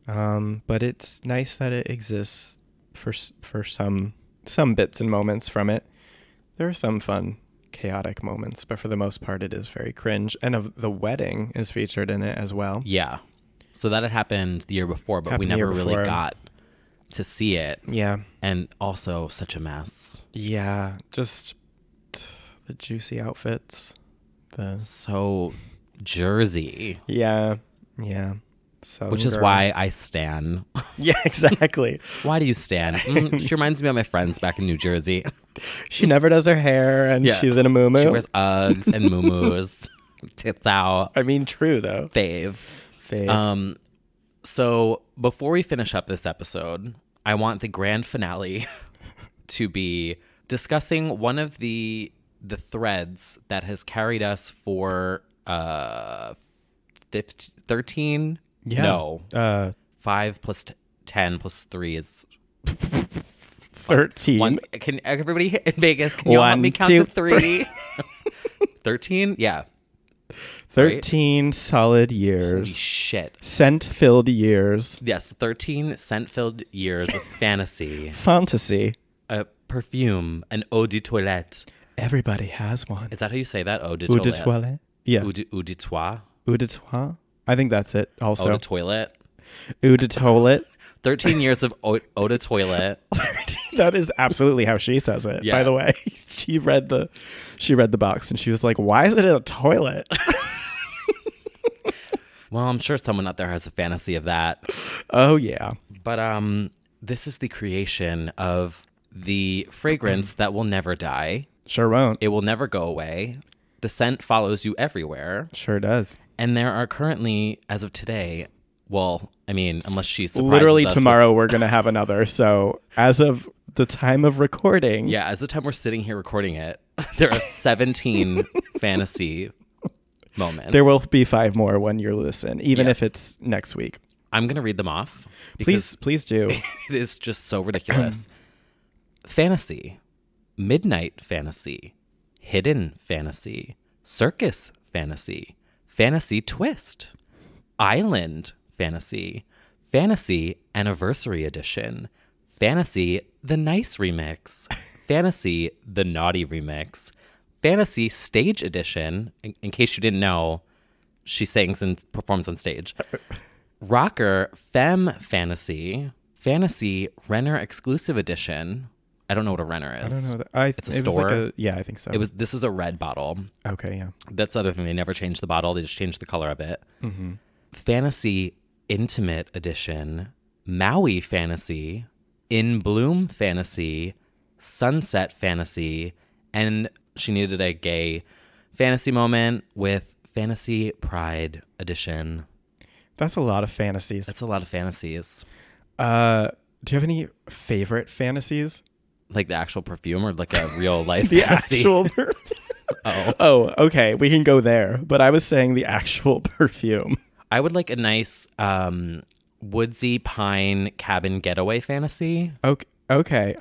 But it's nice that it exists for some bits and moments from it. There are some fun, chaotic moments, but for the most part, it is very cringe. And the wedding is featured in it as well. Yeah. So that had happened the year before, but we never really got to see it. Yeah. And also such a mess. Yeah. Just the juicy outfits. So Jersey. Yeah. Yeah. So which is why I stan. Yeah, exactly. Why do you stan? She reminds me of my friends back in New Jersey. She never does her hair and she's in a muumuu. She wears Uggs and muumuus. Tits out. I mean, true though. Fave. So before we finish up this episode, I want the grand finale to be discussing one of the threads that has carried us for 13. Yeah. No. 5 plus 10 plus 3 is 13. Can everybody in Vegas, can you help me count to 3? 13? Yeah. 13 right? Solid years. Holy shit. Scent-filled years. Yes, 13 scent-filled years of fantasy. Fantasy. A perfume, an eau de toilette. Everybody has one. Is that how you say that? Eau de toilette. Eau de toilette? Yeah. Eau de toi? Eau de toi? I think that's it also. Eau de toilette? Eau de toilette. 13 years of eau de toilette. That is absolutely how she says it, by the way. She read the box and she was like, why is it in a toilet? Well, I'm sure someone out there has a fantasy of that. Oh, yeah. But this is the creation of the fragrance that will never die. Sure won't. It will never go away. The scent follows you everywhere. Sure does. And there are currently, as of today, well, I mean, unless she surprises literally us tomorrow we're going to have another. So as of the time of recording. Yeah, as the time we're sitting here recording it, there are 17 fantasy moments. There will be 5 more when you listen, even if it's next week. I'm going to read them off. Because Please do. it is just so ridiculous. Fantasy, midnight fantasy, hidden fantasy, circus fantasy, fantasy twist, island fantasy, fantasy anniversary edition, fantasy the nice remix, fantasy the naughty remix, fantasy stage edition. In case you didn't know, she sings and performs on stage. Rocker Femme Fantasy, Fantasy Renner Exclusive Edition. I don't know what a Renner is. I don't know. It's a store. I think so. This was a red bottle. Okay, yeah. That's the other thing. They never changed the bottle. They just changed the color of it. Mm-hmm. Fantasy Intimate Edition, Maui Fantasy, In Bloom Fantasy, Sunset Fantasy, and she needed a gay fantasy moment with Fantasy Pride Edition. That's a lot of fantasies. That's a lot of fantasies. Do you have any favorite fantasies? Like the actual perfume or like a real life The fantasy? actual perfume. Oh, okay. We can go there. But I was saying the actual perfume. I would like a nice woodsy pine cabin getaway fantasy. Okay.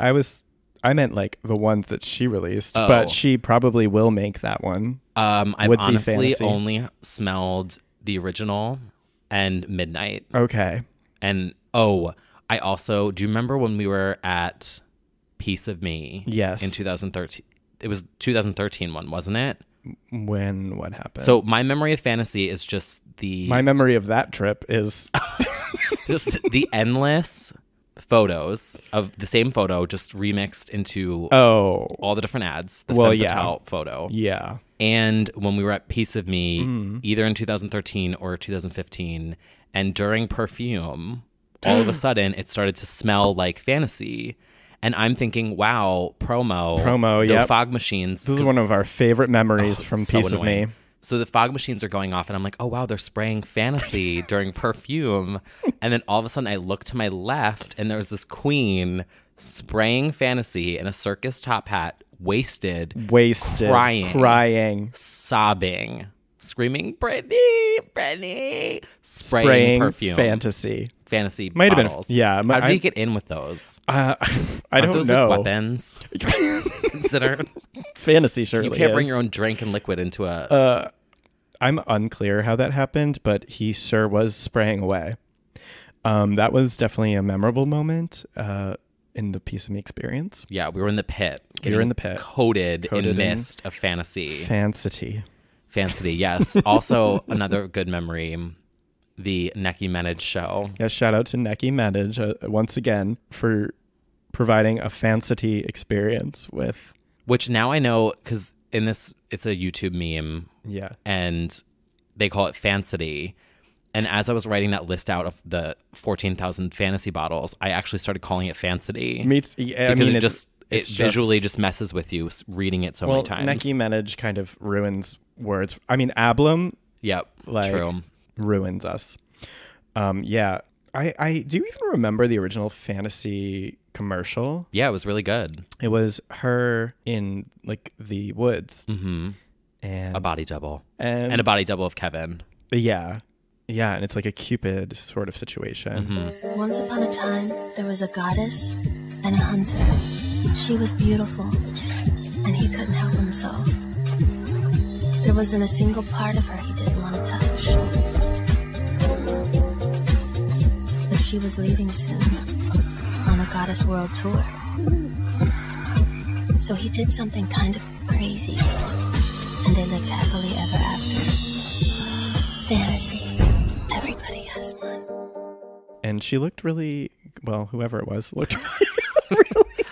I meant like the ones that she released, Oh. but she probably will make that one. I've Woodsy honestly fantasy. only smelled the original and Midnight. Okay. And I also, do you remember when we were at Piece of Me? Yes. In 2013. It was 2013 one, wasn't it? What happened? So my memory of fantasy is just my memory of that trip is just the endless photos of the same photo just remixed into all the different ads. The Femme Fatale photo. Yeah. And when we were at Piece of Me, either in 2013 or 2015, and during Perfume, all of a sudden it started to smell like fantasy. And I'm thinking, wow, promo, yeah. fog machines. This is one of our favorite memories from so Piece of Me. So the fog machines are going off, and I'm like, oh, wow, they're spraying fantasy during Perfume. And then all of a sudden I look to my left, and there's this queen spraying fantasy in a circus top hat, wasted, crying, sobbing, screaming, Britney, spraying perfume. Fantasy might bottles. have been, yeah. How did he get in with those? I don't those know. Like weapons considered? Fantasy surely You can't is. bring your own drink and liquid into a... I'm unclear how that happened, but he sure was spraying away. That was definitely a memorable moment in the Piece of Me experience. Yeah, we were in the pit. We were in the pit. Coated in mist of fantasy. Fantasy, yes. Also, another good memory, the Neki Menage show. Yeah, shout out to Neki Menage once again for providing a fantasy experience with... Which now I know, because in this, it's a YouTube meme. Yeah. And they call it Fancity. And as I was writing that list out of the 14,000 fantasy bottles, I actually started calling it Fancity. Because it visually just messes with you reading it so many times. Neki Menage kind of ruins words. I mean, Ablum. Yep, true. Ruins us. Yeah. I do even remember the original fantasy commercial. Yeah, it was really good. It was her in like the woods. Mm-hmm. And a body double. And a body double of Kevin. Yeah. Yeah, and it's like a Cupid sort of situation. Mm-hmm. Once upon a time, there was a goddess and a hunter. She was beautiful, and he couldn't help himself. There wasn't a single part of her he didn't want to touch. But she was leaving soon on a goddess world tour. So he did something kind of crazy, and they lived happily ever after. Fantasy. Everybody has one. And she looked really, well, whoever it was looked really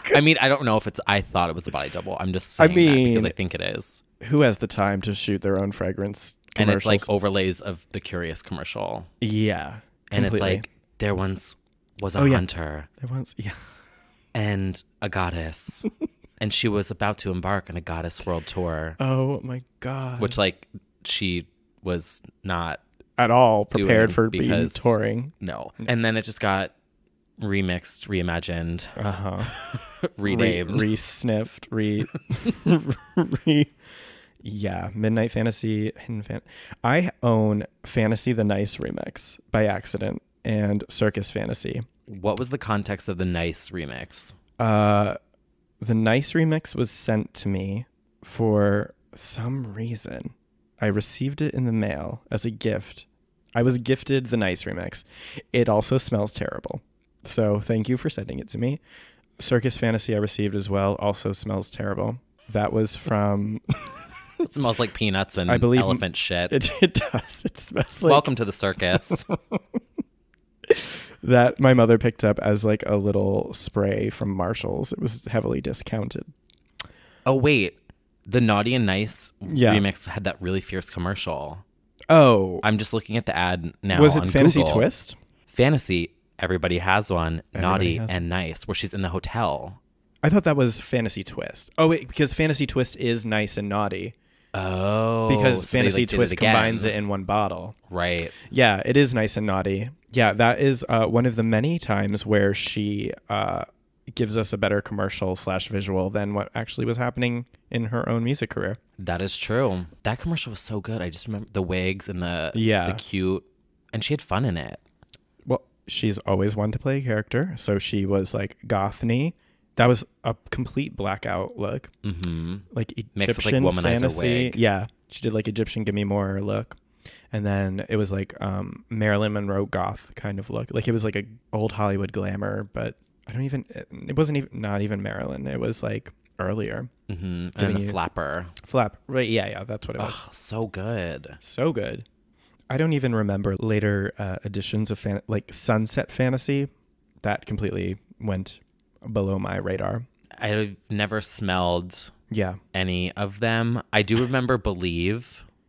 good. I mean, I don't know if I thought it was a body double. I'm just saying that because I think it is. Who has the time to shoot their own fragrance commercials? And it's like overlays of the Curious commercial. Yeah. And completely. it's like, there once was a hunter. There once, yeah. And a goddess. And she was about to embark on a goddess world tour. Oh my God. Which like she was not at all prepared for being touring. No. And then it just got remixed, reimagined, renamed, re-sniffed, yeah, Midnight Fantasy, Hidden I own Fantasy the Nice remix by accident and Circus Fantasy. What was the context of the Nice remix? The Nice remix was sent to me for some reason. I received it in the mail as a gift. I was gifted the Nice remix. It also smells terrible. So thank you for sending it to me. Circus Fantasy I received as well. Also smells terrible. That was from... It smells like peanuts and I believe elephant shit. It does. It smells like... Welcome to the circus. That my mother picked up as like a little spray from Marshall's. It was heavily discounted. Oh, wait. The Naughty and Nice remix had that really fierce commercial. Oh. I'm just looking at the ad now. Was it on Fantasy Google. Twist? Fantasy, everybody has one. Everybody Naughty has and Nice, where she's in the hotel. I thought that was Fantasy Twist. Oh, wait, because Fantasy Twist is Nice and Naughty. Oh. Because so Fantasy they, Twist did it again. combines it in one bottle. Right. Yeah, it is Nice and Naughty. Yeah, that is one of the many times where she gives us a better commercial / visual than what actually was happening in her own music career. That is true. That commercial was so good. I just remember the wigs and the cute, and she had fun in it. Well, she's always one to play a character. So she was like Gothny. That was a complete blackout look. Mm-hmm. Like Mixed Egyptian with, like, womanizer fantasy. wig. Yeah. She did like Egyptian Give Me More look. And then it was like Marilyn Monroe goth kind of look. Like it was like a old Hollywood glamour, but it wasn't even, not even Marilyn. It was like earlier. Mm-hmm. And the flapper. Right. Yeah. That's what it was. Oh, so good. So good. I don't even remember later editions of like Sunset Fantasy. That completely went below my radar. I've never smelled Yeah. any of them. I do remember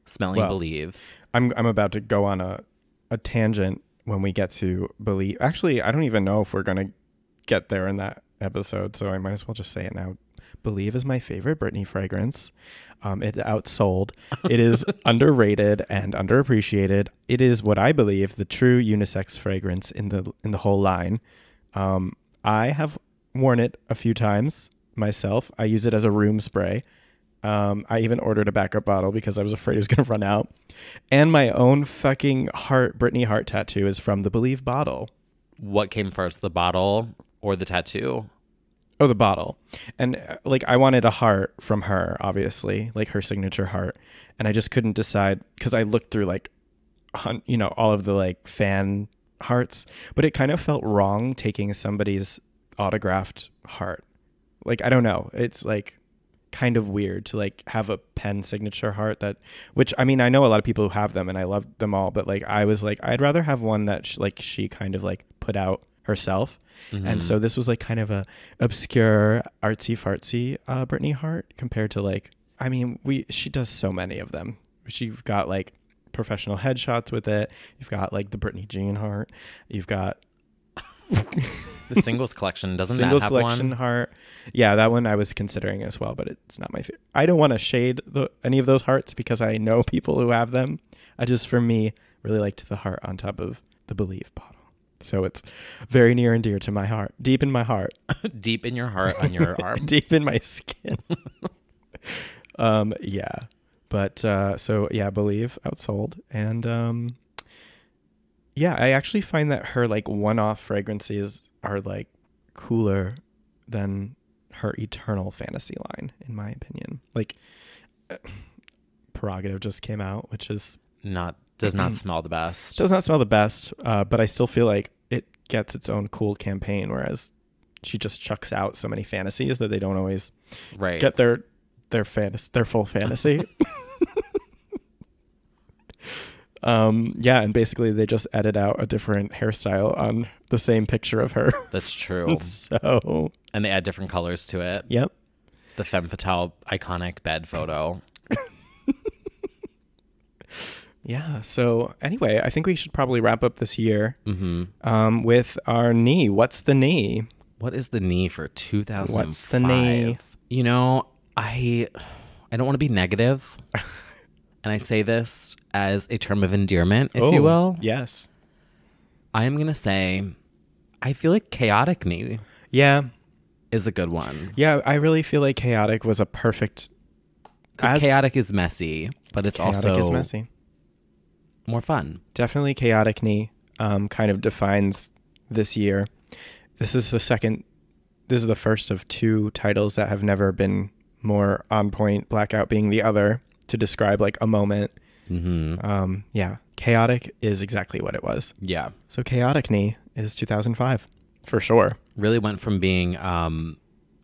smelling Believe. I'm about to go on a tangent when we get to Believe. Actually, I don't even know if we're going to get there in that episode, so I might as well just say it now. Believe is my favorite Britney fragrance. It outsold. It is underrated and underappreciated. It is what I believe the true unisex fragrance in the whole line. I have worn it a few times myself. I use it as a room spray. I even ordered a backup bottle because I was afraid it was going to run out. And my own fucking Britney heart tattoo is from the Believe bottle. What came first, the bottle or the tattoo? Oh, the bottle. And like I wanted a heart from her, obviously, like her signature heart. And I just couldn't decide because I looked through like, all of the like fan hearts, but it kind of felt wrong taking somebody's autographed heart. Like, I don't know. It's like kind of weird to like have a pen signature heart which I mean, I know a lot of people who have them and I love them all, but like I was like, I'd rather have one that she kind of like put out herself. Mm-hmm. And so this was like kind of a obscure artsy fartsy Britney heart compared to like, I mean, she does so many of them. She's got like professional headshots with it. You've got like the Britney Jean heart. You've got the singles collection. Doesn't singles that have collection one? Heart. Yeah, that one I was considering as well, but it's not my favorite. I don't want to shade any of those hearts because I know people who have them. I just, for me, really liked the heart on top of the Believe bottle. So it's very near and dear to my heart, deep in my heart. Deep in your heart on your arm. Deep in my skin. Yeah. But so yeah, Believe outsold. And yeah, I actually find that her like one-off fragrances are like cooler than her eternal fantasy line, in my opinion. Like Prerogative just came out, which is does not smell the best. Does not smell the best, but I still feel like it gets its own cool campaign, whereas she just chucks out so many fantasies that they don't always get their full fantasy. Yeah, and basically they just edit out a different hairstyle on the same picture of her. That's true. And they add different colors to it. Yep. The femme fatale iconic bed photo. Yeah. So anyway, I think we should probably wrap up this year with our knee. What's the knee? What is the knee for 2005? What's the knee? You know, I don't want to be negative. And I say this as a term of endearment, if you will. Yes. I am going to say, I feel like Chaotic Knee is a good one. Yeah, I really feel like Chaotic was a perfect... Because Chaotic is messy, but it's also... Chaotic is messy. More fun. Definitely Chaotic Knee. kind of defines this year. This is the first of 2 titles that have never been more on point, Blackout being the other, to describe like a moment. Yeah, chaotic is exactly what it was. Yeah. So Chaotic Knee is 2005 for sure. Really went from being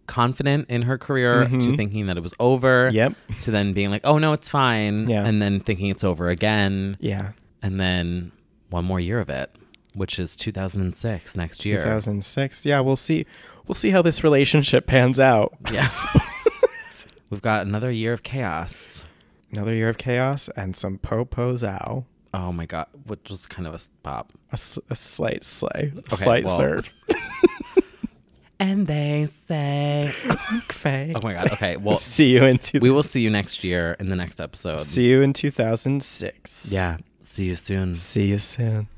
confident in her career to thinking that it was over. Yep. To then being like, oh no, it's fine. Yeah. And then thinking it's over again. Yeah. And then one more year of it, which is 2006 next year. 2006. Yeah, we'll see how this relationship pans out. Yes. We've got another year of chaos. Another year of chaos and some po-po-zow. Oh my God, which was kind of a pop. A slight slay. A Okay, slight well. serve. And they say, Faye. oh my God. Okay. Well, we will see you next year in the next episode. See you in 2006. Yeah. See you soon. See you soon.